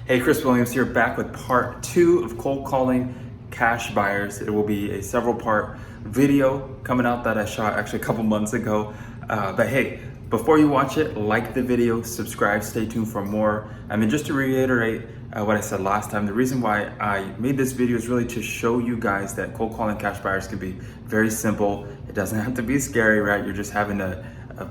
Hey, Chris Williams here, back with part 2 of cold calling cash buyers. It will be a several part video coming out that I shot actually a couple months ago. But hey, before you watch it, like the video, subscribe, stay tuned for more. I mean, just to reiterate what I said last time, the reason why I made this video is really to show you guys that cold calling cash buyers can be very simple. It doesn't have to be scary, right? You're just having a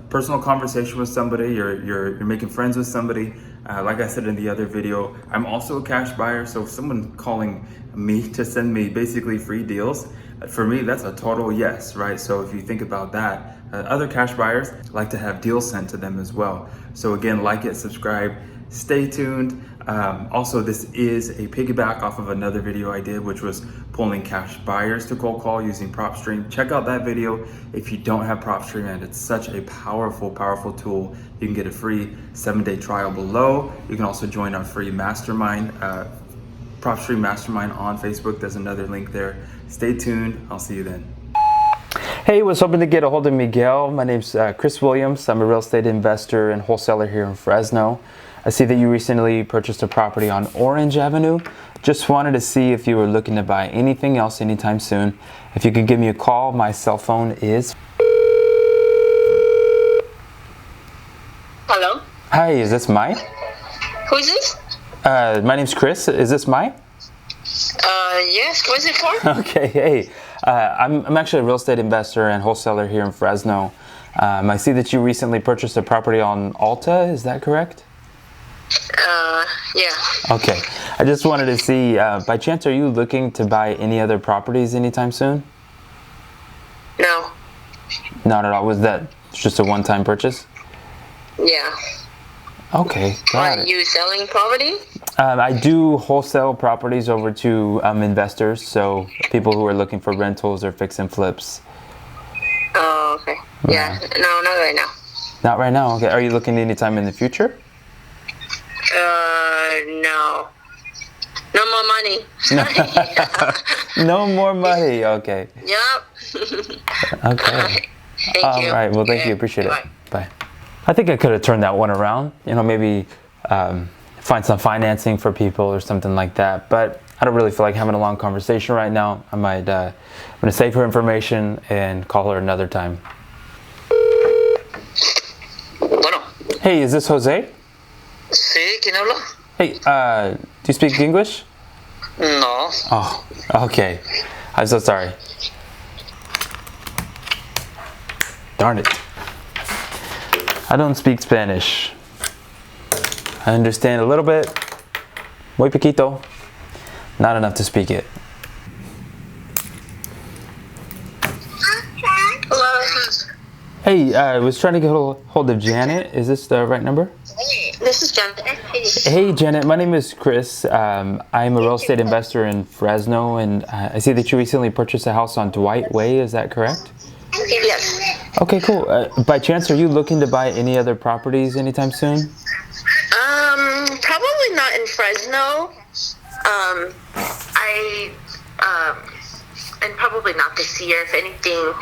personal conversation with somebody, you're making friends with somebody. Like I said in the other video, I'm also a cash buyer, so if someone calling me to send me basically free deals, for me, that's a total yes, right? So if you think about that, other cash buyers like to have deals sent to them as well. So again, like it, subscribe, stay tuned. Also, this is a piggyback off of another video I did, which was pulling cash buyers to cold call using PropStream. Check out that video if you don't have PropStream, and it's such a powerful tool. You can get a free 7-day trial below. You can also join our free mastermind, PropStream Mastermind on Facebook. There's another link there. Stay tuned. I'll see you then. Hey, was hoping to get a hold of Miguel. My name's Chris Williams. I'm a real estate investor and wholesaler here in Fresno. I see that you recently purchased a property on Orange Avenue. Just wanted to see if you were looking to buy anything else anytime soon. If you could give me a call, my cell phone is... Hello? Hi, is this Mai? Who is this? My name's Chris. Is this Mai? Yes. What is it for? Okay, hey. I'm actually a real estate investor and wholesaler here in Fresno. I see that you recently purchased a property on Alta. Is that correct? Yeah. Okay. I just wanted to see, by chance, are you looking to buy any other properties anytime soon? No. Not at all. Was that just a one-time purchase? Yeah. Okay, got Are it. you selling property? I do wholesale properties over to investors, so people who are looking for rentals or fix and flips. Oh, okay. Yeah. No, not right now. Not right now. Okay. Are you looking anytime in the future? No. No more money. No more money. Okay. Yep. Okay. Thank All you. right. Well, thank you. Appreciate it. Bye. I think I could have turned that one around. You know, maybe find some financing for people or something like that. But I don't really feel like having a long conversation right now. I'm gonna save her information and call her another time. Bueno. Hey, is this Jose? Sí, ¿quién habla? Hey, do you speak English? No. Oh, okay. I'm so sorry. Darn it. I don't speak Spanish. I understand a little bit. Muy poquito. Not enough to speak it. Hello. Hey, I was trying to get hold of Janet. Is this the right number? This is Janet. Hey, Janet. My name is Chris. I'm a real estate investor in Fresno, and I see that you recently purchased a house on Dwight Way. Is that correct? Yes. Okay, cool. By chance, are you looking to buy any other properties anytime soon? Probably not in Fresno. And probably not this year. If anything,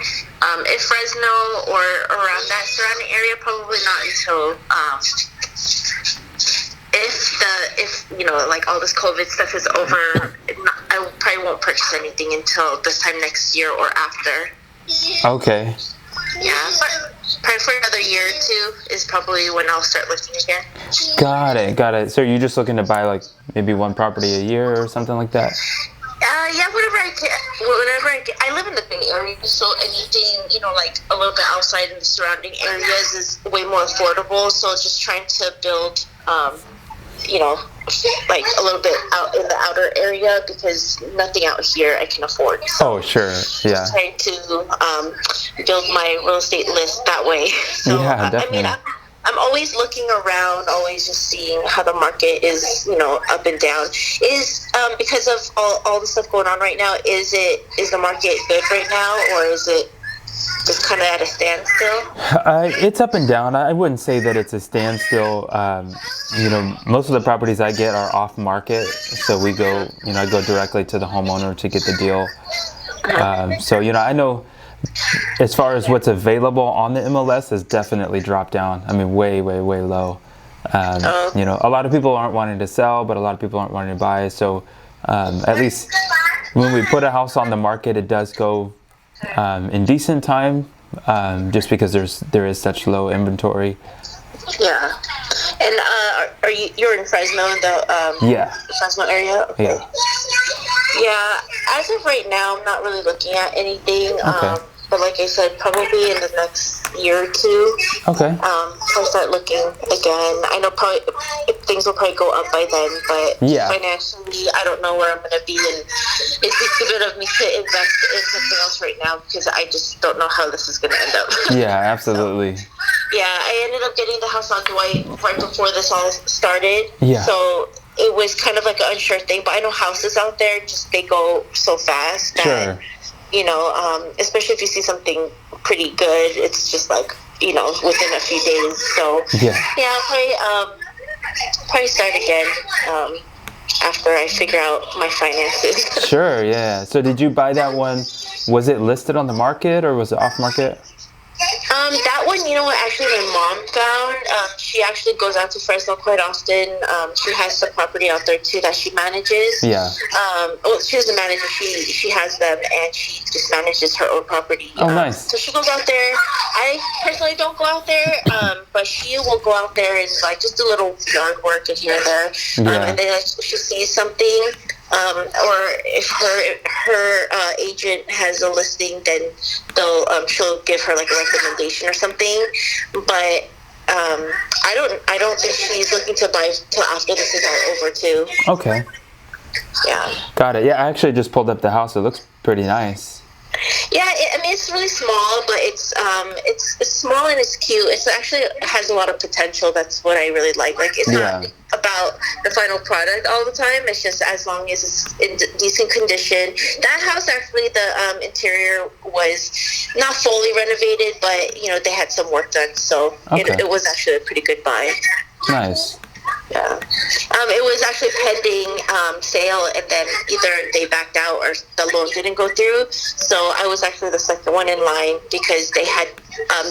if Fresno or around that surrounding area, probably not until if you know, like all this COVID stuff is over. I probably won't purchase anything until this time next year or after. Okay. Yeah, but probably for another year or two is probably when I'll start looking again. Got it. So you're just looking to buy like maybe one property a year or something like that? Yeah, whenever I can. I live in the Bay Area, so anything, you know, like a little bit outside in the surrounding areas is way more affordable. So just trying to build, you know, like a little bit out in the outer area, because nothing out here I can afford. So Oh, sure. Yeah. trying to build my real estate list that way. So, Yeah, definitely. I mean, I'm always looking around, always just seeing how the market is, you know, up and down. Is because of all the stuff going on right now, is the market good right now, or is it just kind of at a standstill? It's up and down. I wouldn't say that it's a standstill. You know, most of the properties I get are off market, so I go directly to the homeowner to get the deal. So, you know, I know as far as what's available on the MLS has definitely dropped down. I mean, way low. You know, a lot of people aren't wanting to sell, but a lot of people aren't wanting to buy. So at least when we put a house on the market, it does go in decent time, just because there is such low inventory. Yeah. And you're in Fresno, the Fresno area? Okay. Yeah. Yeah, as of right now, I'm not really looking at anything. Okay. But like I said, probably in the next year or two, Okay. I'll start looking again. I know probably things will probably go up by then, but financially, I don't know where I'm going to be. And it's just a bit of me to invest in something else right now because I just don't know how this is going to end up. Yeah, absolutely. So, yeah, I ended up getting the house on Dwight right before this all started. Yeah. So it was kind of like an unsure thing, but I know houses out there, they go so fast that, you know, especially if you see something pretty good, it's just like, you know, within a few days. So I'll probably start again after I figure out my finances. Sure, yeah. So did you buy that one? Was it listed on the market or was it off market? That one, you know what, actually my mom found. She actually goes out to Fresno quite often. She has some property out there too that she manages. Yeah. Well, she doesn't manage it. She has them and she just manages her own property. Oh, nice. So she goes out there. I personally don't go out there, but she will go out there and like just do a little yard work and here and there. And then if she sees something, or if her agent has a listing, then she'll give her like a recommendation or something. But I don't think she's looking to buy till after this is all over too. Okay. Yeah. Got it. Yeah, I actually just pulled up the house. It looks pretty nice. Yeah, I mean it's really small, but it's small and it's cute. It actually has a lot of potential. That's what I really like. Like it's not about the final product all the time. It's just as long as it's in decent condition. That house actually, the interior was not fully renovated, but you know they had some work done, so it was actually a pretty good buy. Nice. Yeah. It was actually pending sale, and then either they backed out or the loan didn't go through. So I was actually the second one in line because they had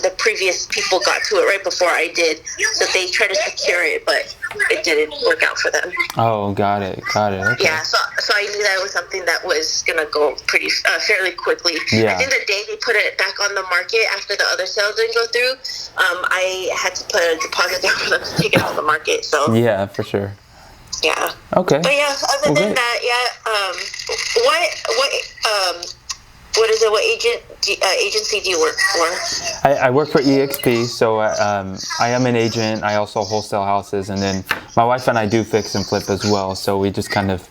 the previous people got to it right before I did. So they tried to secure it, but it didn't work out for them. Oh, got it. Okay. Yeah, so I knew that was something that was gonna go pretty fairly quickly. Yeah. I think the day they put it back on the market after the other sales didn't go through, I had to put a deposit down for them to take it off the market. So yeah, for sure. Yeah. Okay. But yeah, other than that, what is it? What agency do you work for? I work for EXP, so I am an agent. I also wholesale houses, and then my wife and I do fix and flip as well. So we just kind of,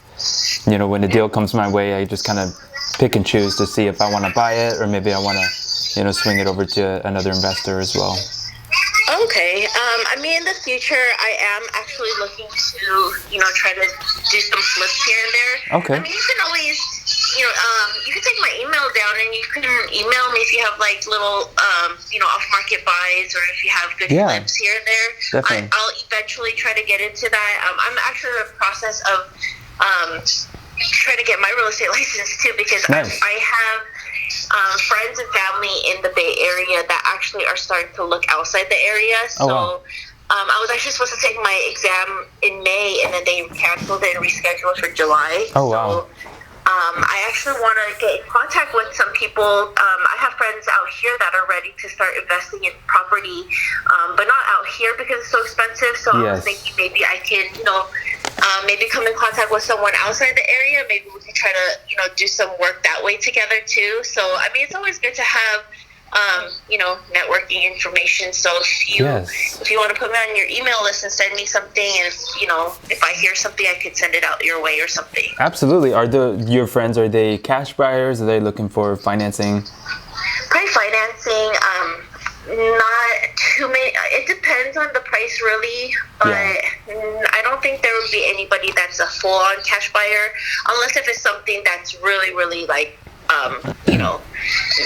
you know, when a deal comes my way, I just kind of pick and choose to see if I want to buy it or maybe I want to, you know, swing it over to another investor as well. Okay. I mean, in the future, I am actually looking to, you know, try to do some flips here and there. Okay. I mean, you can always, you know, you can take my email down and you can email me if you have like little, you know, off-market buys or if you have good flips here and there. Definitely. I'll eventually try to get into that. I'm actually in the process of trying to get my real estate license too because I have friends and family in the Bay Area that actually are starting to look outside the area. So I was actually supposed to take my exam in May, and then they canceled it and rescheduled for July. Oh, wow. So I actually want to get in contact with some people. I have friends out here that are ready to start investing in property, but not out here because it's so expensive. So I was thinking maybe I can, you know, maybe come in contact with someone outside the area. Maybe we can try to, you know, do some work that way together too. So, I mean, it's always good to have, you know, networking information. So if you want to put me on your email list and send me something, and you know, if I hear something, I could send it out your way or something. Absolutely. Are your friends, are they cash buyers? Are they looking for financing? Probably financing. Not too many. It depends on the price, really. But I don't think there would be anybody that's a full-on cash buyer, unless if it's something that's really, really like, you know,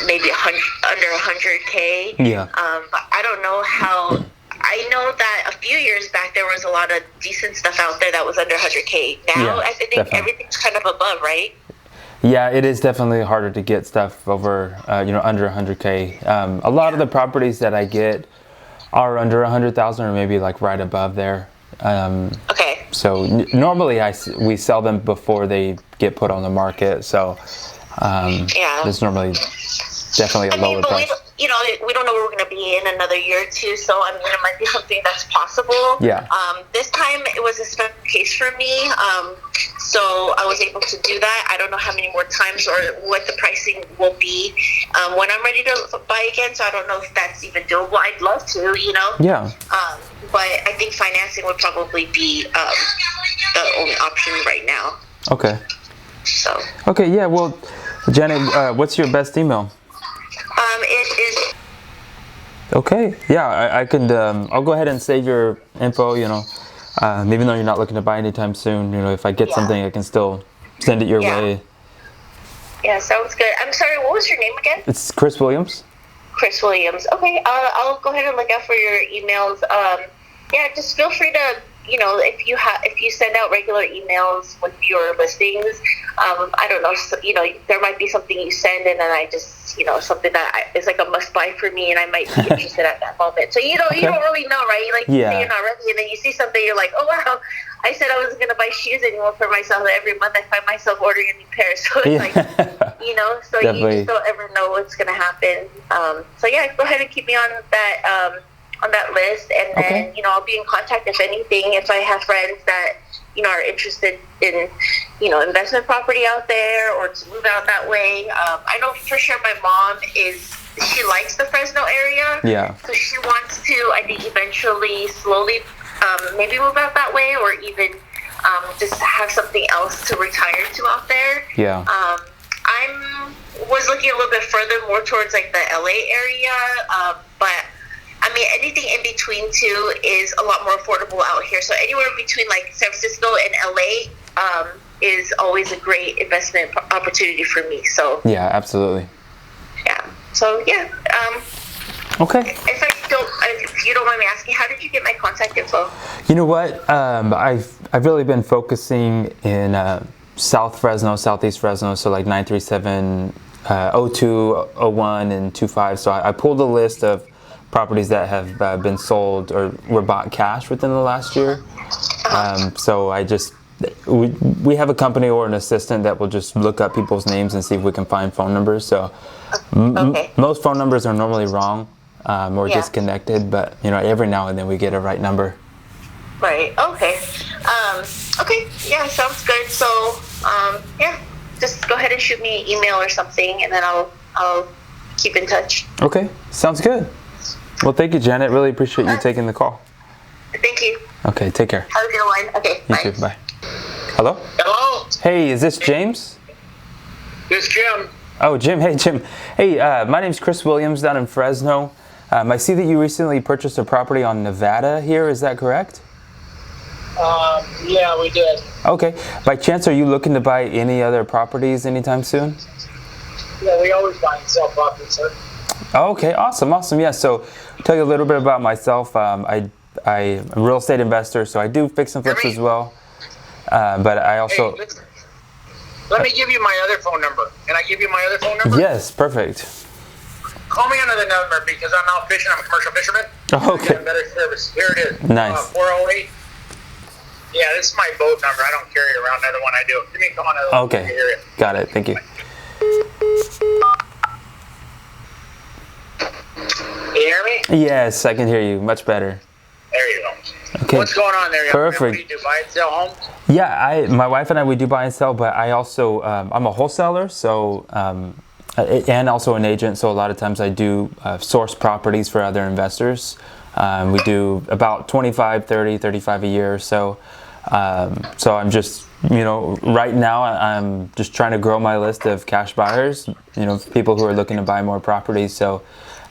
maybe under 100K. Yeah. But I don't know how. I know that a few years back there was a lot of decent stuff out there that was under 100K. Now I think everything's kind of above, right? Yeah, it is definitely harder to get stuff over, you know, under 100K. A lot of the properties that I get are under 100,000 or maybe like right above there. Okay. So normally we sell them before they get put on the market. So Yeah. there's normally definitely a lower but price. we don't know where we're going to be in another year or two, so I mean, it might be something that's possible. Yeah. This time it was a special case for me, so I was able to do that. I don't know how many more times or what the pricing will be when I'm ready to buy again, so I don't know if that's even doable. I'd love to, Yeah. but I think financing would probably be the only option right now. Okay. So. Okay. Yeah. Well, Janet, what's your best email? It is. Okay. Yeah, I can. I'll go ahead and save your info. Even though you're not looking to buy anytime soon, if I get something, I can still send it your way. Yeah, sounds good. I'm sorry. What was your name again? It's Chris Williams. Chris Williams. Okay. I'll go ahead and look out for your emails. Yeah, just feel free to. If you send out regular emails with your listings, I don't know, there might be something you send, and then I just, something that is like a must buy for me, and I might be interested at that moment. So you don't really know, right? Like, you say you're not ready, and then you see something, you're like, oh wow, I said I wasn't going to buy shoes anymore for myself. Every month I find myself ordering a new pair. So it's like, so Definitely. you just don't ever know what's going to happen. So yeah, go ahead and keep me on that list, and then I'll be in contact if anything. If I have friends that are interested in investment property out there or to move out that way. I know for sure my mom she likes the Fresno area. Yeah. So she wants to, I think, eventually slowly maybe move out that way, or even just have something else to retire to out there. Yeah. I was looking a little bit further, more towards like the LA area, but I mean, anything in between too is a lot more affordable out here. So anywhere between like San Francisco and LA is always a great investment opportunity for me. So yeah, absolutely. Yeah. So yeah. Okay. If you don't mind me asking, how did you get my contact info? You know what? I've really been focusing in South Fresno, Southeast Fresno, so like 937, 02, 01, and 25. So I pulled a list of properties that have been sold or were bought cash within the last year. So we have a company or an assistant that will just look up people's names and see if we can find phone numbers. So most phone numbers are normally wrong or disconnected, but every now and then we get a right number. Right. Okay. Okay. Yeah, sounds good. So just go ahead and shoot me an email or something, and then I'll keep in touch. Okay. Sounds good. Well, thank you, Janet. Really appreciate you taking the call. Thank you. Okay, take care. Have a good one. Okay, You bye. too. Bye. Hello? Hello, Hey, is this James? this is Jim. Oh, Jim. Hey, Jim. Hey, my name's Chris Williams down in Fresno. I see that you recently purchased a property on Nevada here. Is that correct? Yeah, we did. Okay. By chance, are you looking to buy any other properties anytime soon? Yeah, we always buy and sell properties, sir. Okay, awesome. Yeah, so tell you a little bit about myself. I'm a real estate investor, so I do fix and flips as well. But I also... Hey, listen, let me give you my other phone number. Can I give you my other phone number? Yes, perfect. Call me on the number because I'm out fishing. I'm a commercial fisherman. Okay. Get a better service. Here it is. Nice. 408. Yeah, this is my boat number. I don't carry it around. Another one I do. Give me a call on another one. Okay, You hear it. got it. Thank you. You hear me? Yes, I can hear you much better. There you go. Okay. What's going on there? young man? Perfect. What do you do? Buy and sell homes? Yeah, my wife and I, we do buy and sell, but I also, I'm a wholesaler, so, and also an agent, so a lot of times I do source properties for other investors. We do about 25, 30, 35 a year or so. So I'm just, right now I'm just trying to grow my list of cash buyers, people who are looking to buy more properties. So,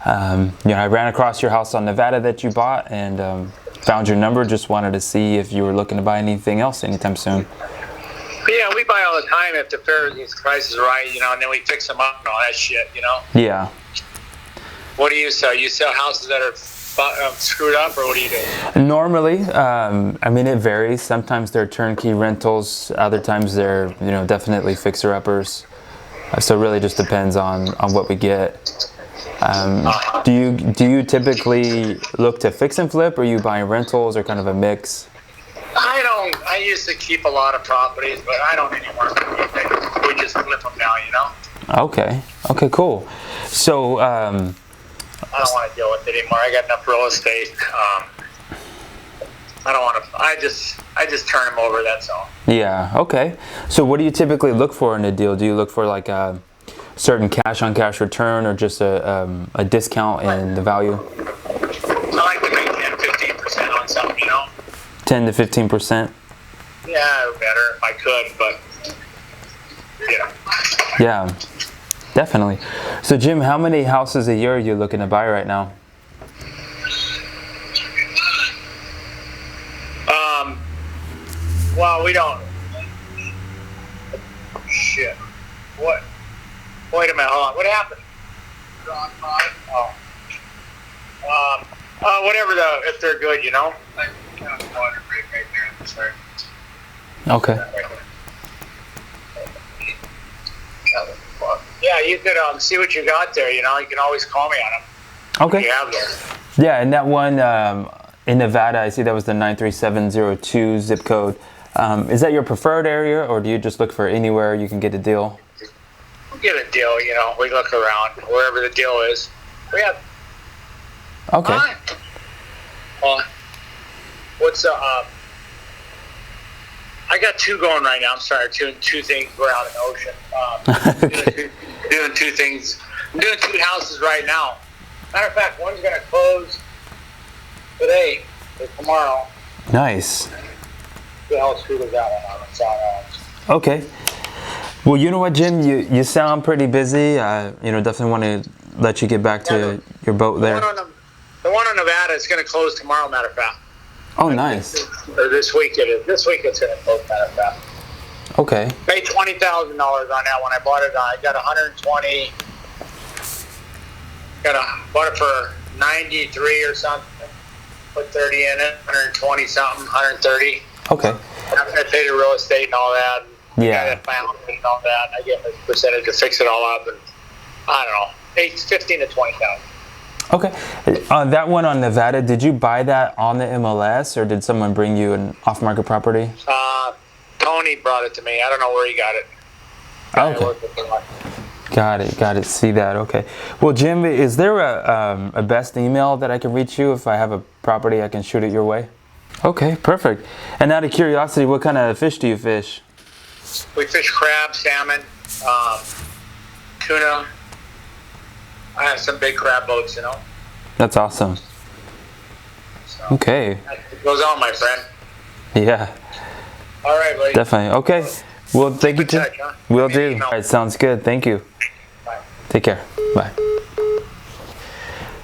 I ran across your house on Nevada that you bought and found your number. Just wanted to see if you were looking to buy anything else anytime soon. Yeah, we buy all the time if the price is right, and then we fix them up and all that shit, Yeah. What do you sell? You sell houses that are screwed up, or what do you do? Normally, it varies. Sometimes they're turnkey rentals. Other times they're, definitely fixer-uppers. So it really just depends on what we get. Do you typically look to fix and flip, or are you buying rentals, or kind of a mix? I used to keep a lot of properties, but I don't anymore. We just flip them now, you know? Okay, cool. So, I don't want to deal with it anymore. I got enough real estate. I don't want to, I just turn them over, that's all. yeah, okay. So what do you typically look for in a deal? Do you look for like a certain cash-on-cash return, or just a discount in the value? I like to make 10-15% on something, you know? 10 to 15%? Yeah, or better if I could, but yeah. Yeah, definitely. So Jim, how many houses a year are you looking to buy right now? Well, we don't. Shit. What? Wait a minute, hold on. What happened? Oh. Whatever if they're good, you know? Okay. Yeah, you could see what you got there, you know? You can always call me on them. Okay. You have those. Yeah, and that one in Nevada, I see that was the 93702 zip code. Is that your preferred area, or do you just look for anywhere you can get a deal? We'll get a deal, you know. We look around wherever the deal is. We have. Okay. What's I got two going right now. I'm sorry, two things. We're out in the ocean. Doing two things. I'm doing two houses right now. Matter of fact, one's going to close today or tomorrow. Nice. Who else screwed that one on? It's all Okay. Well, you know what, Jim? You sound pretty busy. Definitely want to let you get back to your boat there. The one in Nevada is going to close tomorrow, matter of fact. Oh, nice. Or this week it is. This week it's going to close, matter of fact. Okay. Paid $20,000 on that one. I bought it. I got 120. Bought it for 93 or something. Put 30 in it. 120 something. 130. Okay. I paid the real estate and all that. Yeah. And all that. I get a percentage to fix it all up, and I don't know, 15 to 20,000. Okay. That one on Nevada, did you buy that on the MLS, or did someone bring you an off-market property? Tony brought it to me. I don't know where he got it. Okay. Got it. See that. Okay. Well, Jim, is there a best email that I can reach you if I have a property I can shoot it your way? Okay, perfect. And out of curiosity, what kind of fish do you fish? We fish crab, salmon, tuna. I have some big crab boats, you know. That's awesome. So, okay. It goes on, my friend. Yeah. All right, buddy. Definitely. Okay. Well, thank you, Jim. Huh? Will do. All right, sounds good. Thank you. Bye. Take care. Bye.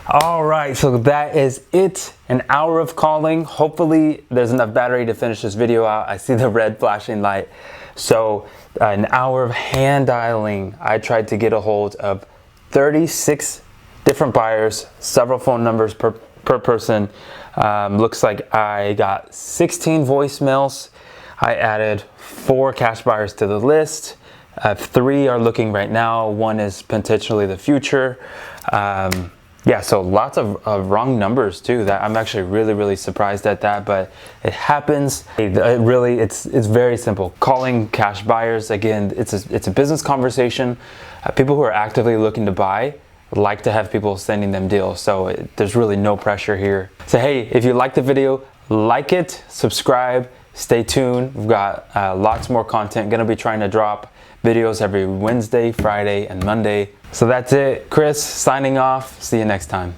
All right, so that is it. An hour of calling. Hopefully there's enough battery to finish this video out. I see the red flashing light. So an hour of hand dialing. I tried to get a hold of 36 different buyers, several phone numbers per person. Looks like I got 16 voicemails. I added 4 cash buyers to the list. 3 are looking right now. 1 is potentially the future. Yeah, so lots of wrong numbers too. That I'm actually really surprised at that, but it happens. It's very simple. Calling cash buyers, again, it's a business conversation. People who are actively looking to buy like to have people sending them deals, so there's really no pressure here. So hey, if you like the video, like it, subscribe, stay tuned. We've got lots more content. Gonna be trying to drop videos every Wednesday, Friday, and Monday. So that's it. Chris signing off. See you next time.